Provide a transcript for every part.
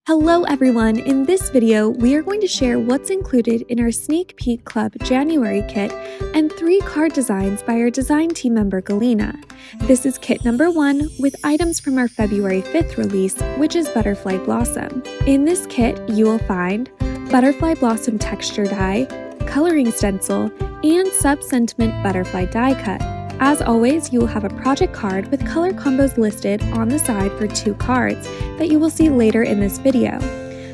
Hello everyone! In this video, we are going to share what's included in our Sneak Peek Club January kit and 3 card designs by our design team member Galina. This is kit number 1 with items from our February 5th release, which is Butterfly Blossom. In this kit, you will find Butterfly Blossom texture die, coloring stencil, and Subsentiment butterfly die cut. As always, you will have a project card with color combos listed on the side for 2 cards that you will see later in this video.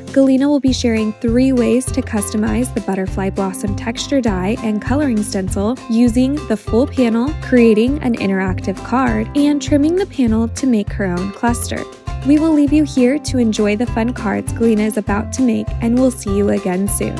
Galina will be sharing 3 ways to customize the Butterfly Blossom texture die and coloring stencil using the full panel, creating an interactive card, and trimming the panel to make her own cluster. We will leave you here to enjoy the fun cards Galina is about to make, and we'll see you again soon.